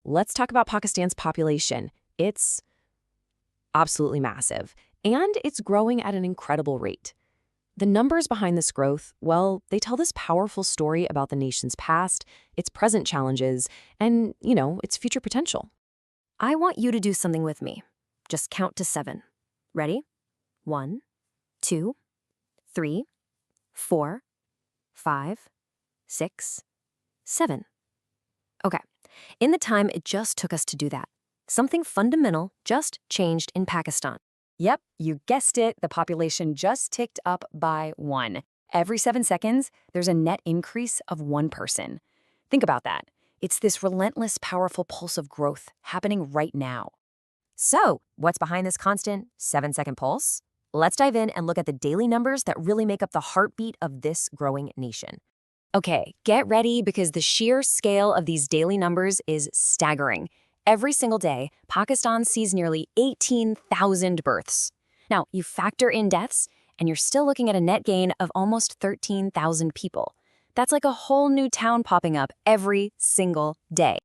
let's talk about Pakistan's population. It's absolutely massive, and it's growing at an incredible rate. The numbers behind this growth, well, they tell this powerful story about the nation's past, its present challenges, and, its future potential. I want you to do something with me. Just count to 7. Ready? 1, 2, 3, 4, 5, 6, 7. Okay. In the time it just took us to do that, something fundamental just changed in Pakistan. Yep, you guessed it, the population just ticked up by 1. Every 7 seconds, there's a net increase of 1 person. Think about that. It's this relentless, powerful pulse of growth happening right now. So, what's behind this constant 7-second pulse? Let's dive in and look at the daily numbers that really make up the heartbeat of this growing nation. Okay, get ready because the sheer scale of these daily numbers is staggering. Every single day, Pakistan sees nearly 18,000 births. Now, you factor in deaths, and you're still looking at a net gain of almost 13,000 people. That's like a whole new town popping up every single day.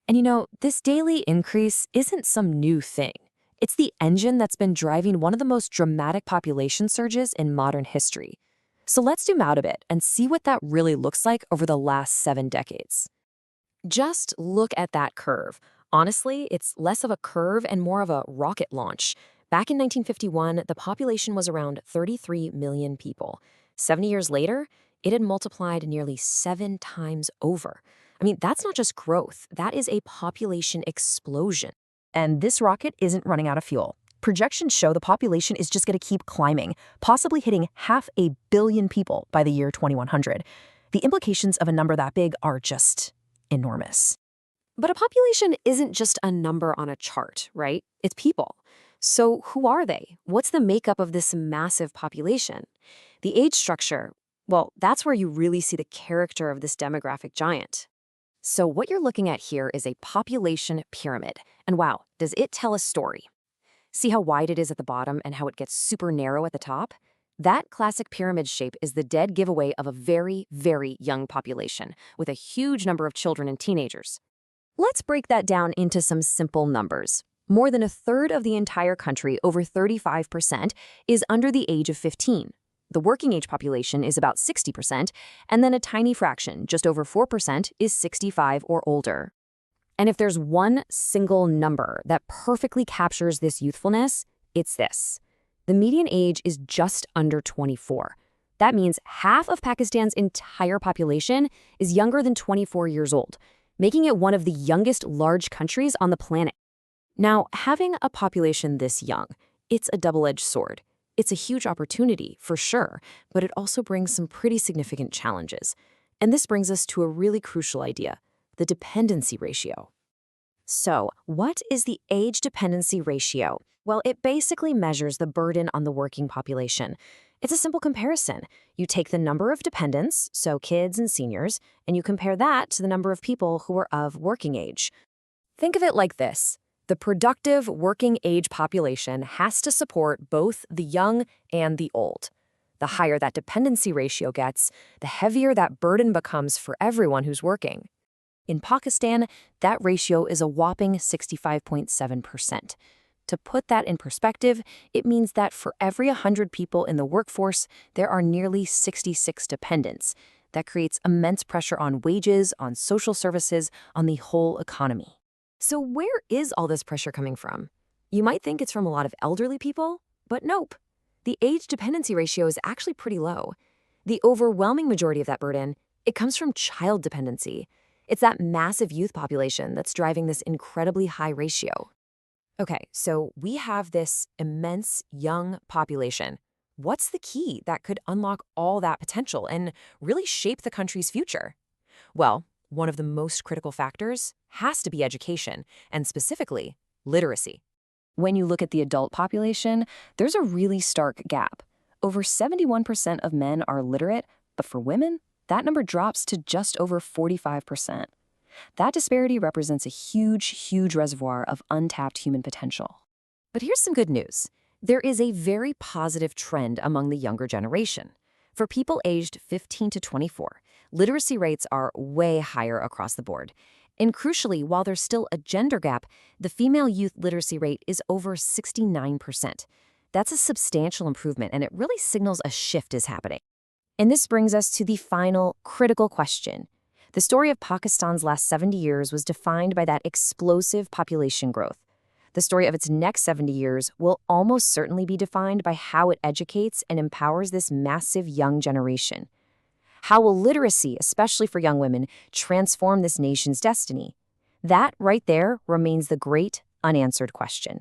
And this daily increase isn't some new thing. It's the engine that's been driving one of the most dramatic population surges in modern history. So let's zoom out a bit and see what that really looks like over the last 7 decades. Just look at that curve. Honestly, it's less of a curve and more of a rocket launch. Back in 1951, the population was around 33 million people. 70 years later, it had multiplied nearly 7 times over. I mean, that's not just growth. That is a population explosion. And this rocket isn't running out of fuel. Projections show the population is just going to keep climbing, possibly hitting 500 million people by the year 2100. The implications of a number that big are just enormous. But a population isn't just a number on a chart, right? It's people. So who are they? What's the makeup of this massive population? The age structure, well, that's where you really see the character of this demographic giant. So what you're looking at here is a population pyramid. And wow, does it tell a story? See how wide it is at the bottom and how it gets super narrow at the top? That classic pyramid shape is the dead giveaway of a very, very young population, with a huge number of children and teenagers. Let's break that down into some simple numbers. More than a third of the entire country, over 35%, is under the age of 15. The working age population is about 60%, and then a tiny fraction, just over 4%, is 65 or older. And if there's one single number that perfectly captures this youthfulness, it's this. The median age is just under 24. That means half of Pakistan's entire population is younger than 24 years old, making it one of the youngest large countries on the planet. Now, having a population this young, it's a double-edged sword. It's a huge opportunity, for sure, but it also brings some pretty significant challenges. And this brings us to a really crucial idea, the dependency ratio. So, what is the age dependency ratio? Well, it basically measures the burden on the working population. It's a simple comparison. You take the number of dependents, so kids and seniors, and you compare that to the number of people who are of working age. Think of it like this. The productive working age population has to support both the young and the old. The higher that dependency ratio gets, the heavier that burden becomes for everyone who's working. In Pakistan, that ratio is a whopping 65.7%. To put that in perspective, it means that for every 100 people in the workforce, there are nearly 66 dependents. That creates immense pressure on wages, on social services, on the whole economy. So where is all this pressure coming from? You might think it's from a lot of elderly people, but nope. The age dependency ratio is actually pretty low. The overwhelming majority of that burden, it comes from child dependency. It's that massive youth population that's driving this incredibly high ratio. Okay, so we have this immense young population. What's the key that could unlock all that potential and really shape the country's future? Well, one of the most critical factors has to be education, and specifically, literacy. When you look at the adult population, there's a really stark gap. Over 71% of men are literate, but for women, that number drops to just over 45%. That disparity represents a huge, huge reservoir of untapped human potential. But here's some good news. There is a very positive trend among the younger generation. For people aged 15 to 24, literacy rates are way higher across the board. And crucially, while there's still a gender gap, the female youth literacy rate is over 69%. That's a substantial improvement, and it really signals a shift is happening. And this brings us to the final critical question. The story of Pakistan's last 70 years was defined by that explosive population growth. The story of its next 70 years will almost certainly be defined by how it educates and empowers this massive young generation. How will literacy, especially for young women, transform this nation's destiny? That right there remains the great unanswered question.